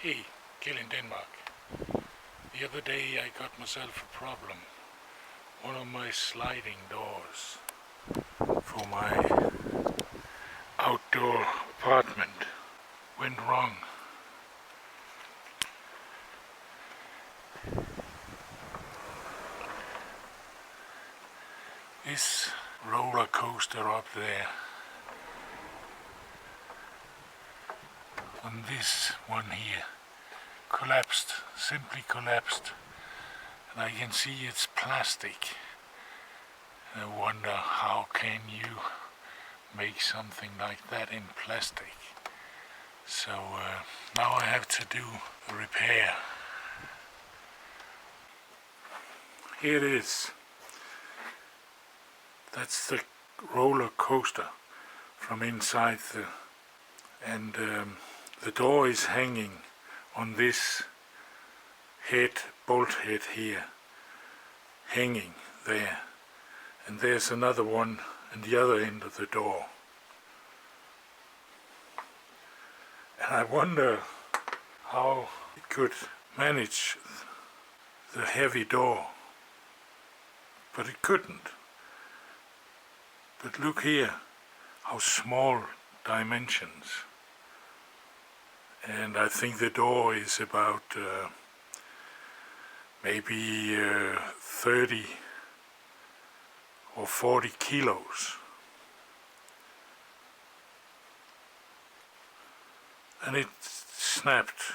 Hey, Kill in Denmark. The other day I got myself a problem. One of my sliding doors for my outdoor apartment went wrong. This roller coaster up there and this one here collapsed, simply collapsed, and I can see it's plastic. I wonder how can you make something like that in plastic. So now I have to do a repair. Here it is. That's the roller coaster from inside the door is hanging on this bolt head here, hanging there, and there's another one at the other end of the door. And I wonder how it could manage the heavy door, but it couldn't. But look here, how small dimensions. And I think the door is about maybe 30 or 40 kilos. And it snapped.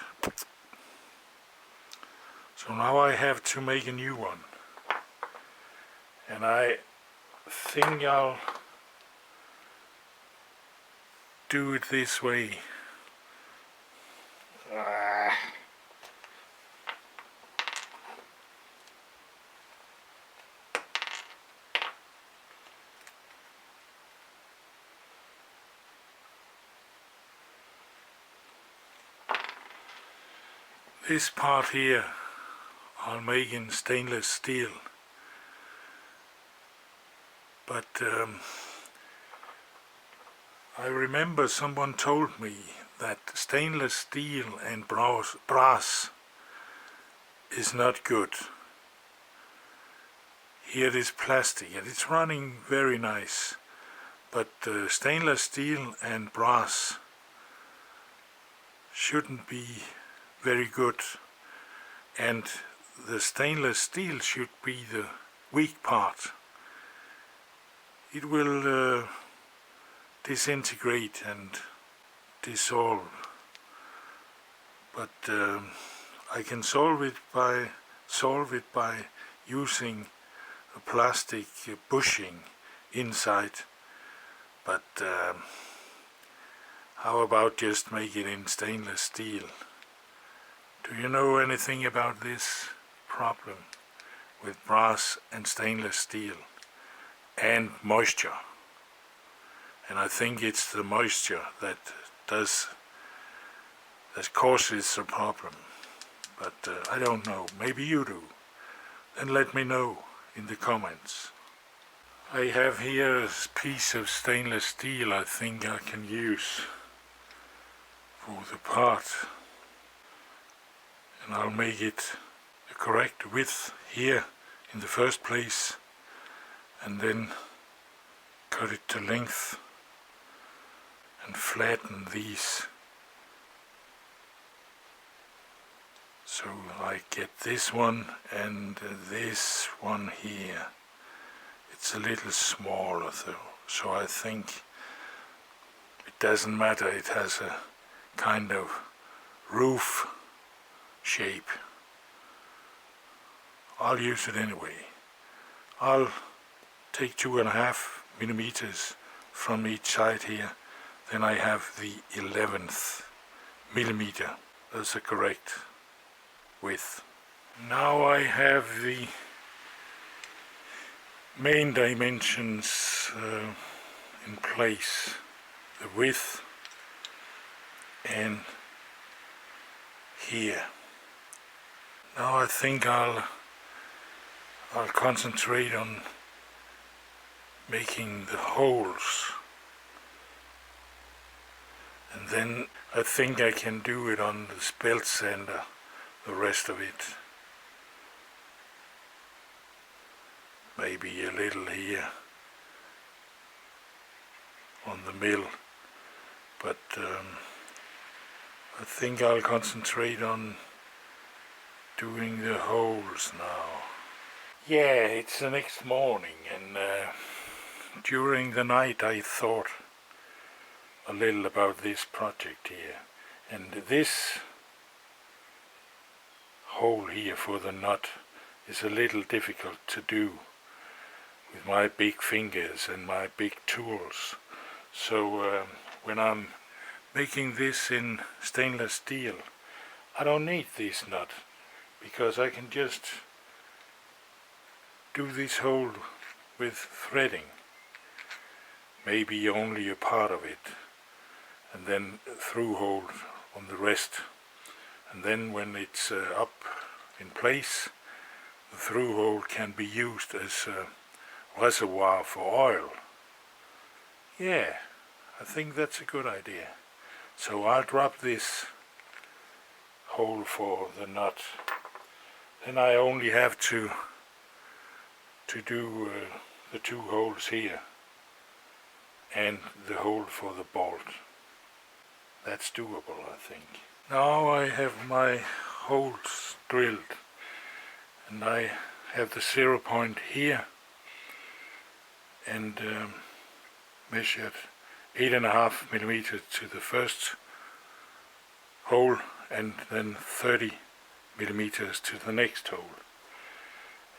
So now I have to make a new one. And I think I'll do it this way. This part here I'll make in stainless steel, but I remember someone told me that stainless steel and brass is not good. Here it is plastic and it's running very nice, but stainless steel and brass shouldn't be very good, and the stainless steel should be the weak part. It will disintegrate and dissolve, but I can solve it by using a plastic bushing inside. But how about just make it in stainless steel? Do you know anything about this problem with brass and stainless steel and moisture? And I think it's the moisture that causes the problem. But I don't know. Maybe you do. Then let me know in the comments. I have here a piece of stainless steel I think I can use for the part. And I'll make it the correct width here in the first place, and then cut it to length and flatten these. So I get this one and this one here. It's a little smaller though, so I think it doesn't matter. It has a kind of roof shape. I'll use it anyway. I'll take 2.5 millimeters from each side here. Then I have the 11th millimeter. That's the correct width. Now I have the main dimensions in place. The width and here. Now I think I'll concentrate on making the holes, And then I think I can do it on the belt sander, the rest of it. Maybe a little here on the mill, but I think I'll concentrate on doing the holes now. Yeah, it's the next morning, and during the night I thought a little about this project here, and this hole here for the nut is a little difficult to do with my big fingers and my big tools. So when I'm making this in stainless steel, I don't need this nut, because I can just do this hole with threading, maybe only a part of it, and then through hole on the rest. And then when it's up in place, the through hole can be used as a reservoir for oil. Yeah, I think that's a good idea. So I'll drop this hole for the nut. Then I only have to do the two holes here and the hole for the bolt. That's doable, I think. Now I have my holes drilled, and I have the 0 point here, and measured 8.5 millimeters to the first hole, and then 30 millimeters to the next hole.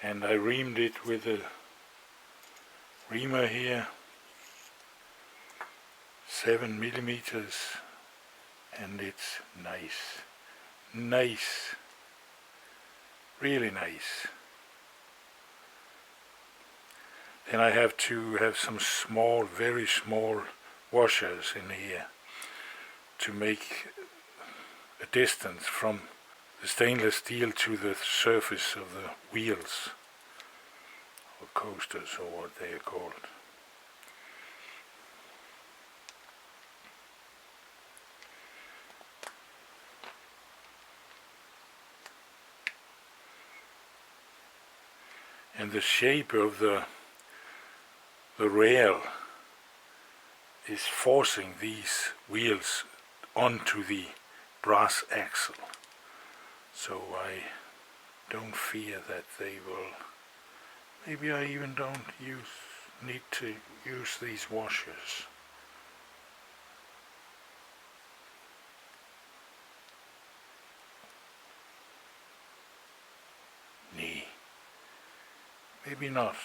And I reamed it with a reamer here, 7 millimeters, and it's nice, really nice. Then I have to have some small, very small washers in here to make a distance from the stainless steel to the surface of the wheels, or coasters, or what they are called. And the shape of the rail is forcing these wheels onto the brass axle. So I don't fear that they will. Maybe I even don't need to use these washers. Maybe not.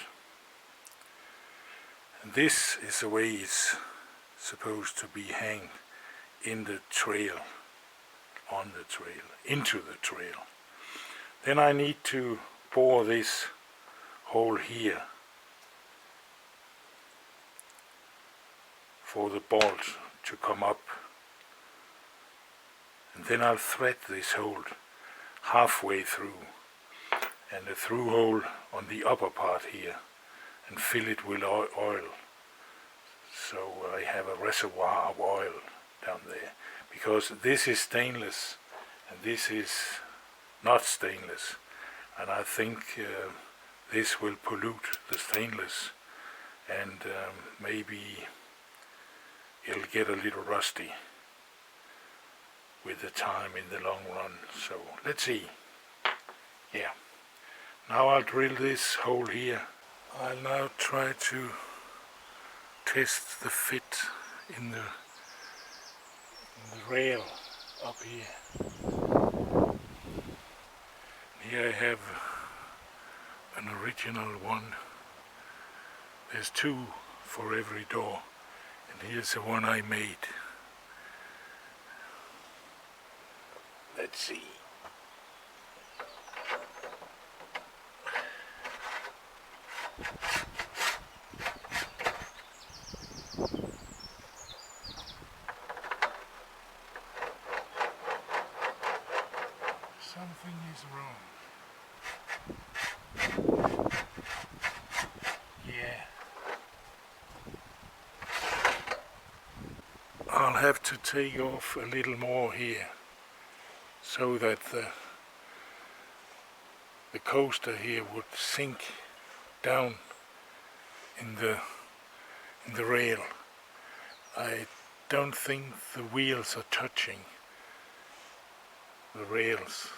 And this is the way it's supposed to be hang in the trail, on the trail, into the trail. Then I need to bore this hole here for the bolt to come up. And then I'll thread this hole halfway through, and a through hole on the upper part here, and fill it with oil. So I have a reservoir of oil down there, because this is stainless and this is not stainless, and I think this will pollute the stainless, and maybe it'll get a little rusty with the time in the long run. So let's see. Yeah. Now I'll drill this hole here. I'll now try to test the fit in the rail up here. Here I have an original one. There's two for every door, and here's the one I made. Let's see. Something is wrong. Yeah. I'll have to take off a little more here so that the coaster here would sink down in the rail. I don't think the wheels are touching the rails.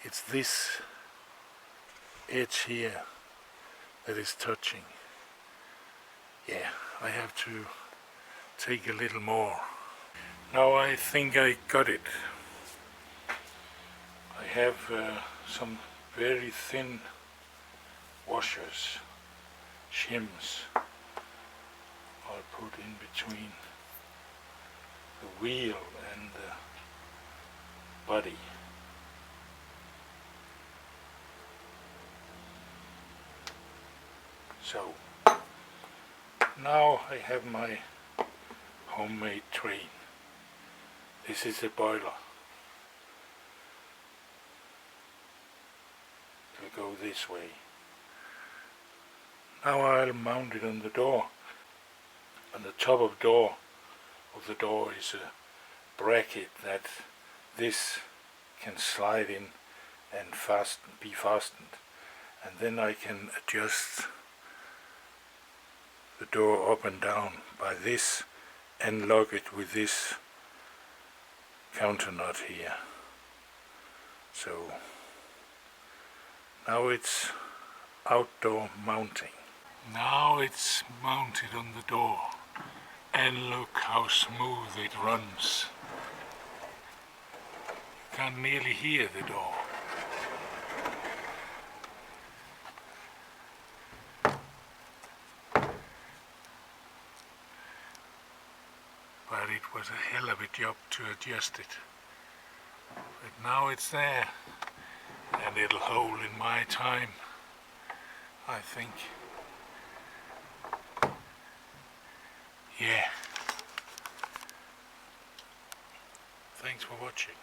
It's this edge here that is touching. Yeah, I have to take a little more. Now I think I got it. I have some very thin washers, shims, I'll put in between the wheel and the body. So now I have my homemade train. This is a boiler. It'll go this way. Now I'll mount it on the door. On the top of the door is a bracket that this can slide in and be fastened, and then I can adjust the door up and down by this and lock it with this counter nut here. So now it's outdoor mounting. Now it's mounted on the door, and look how smooth it runs. You can nearly hear the door. But it was a hell of a job to adjust it. But now it's there, and it'll hold in my time, I think. Yeah. Thanks for watching.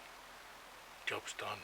Job's done.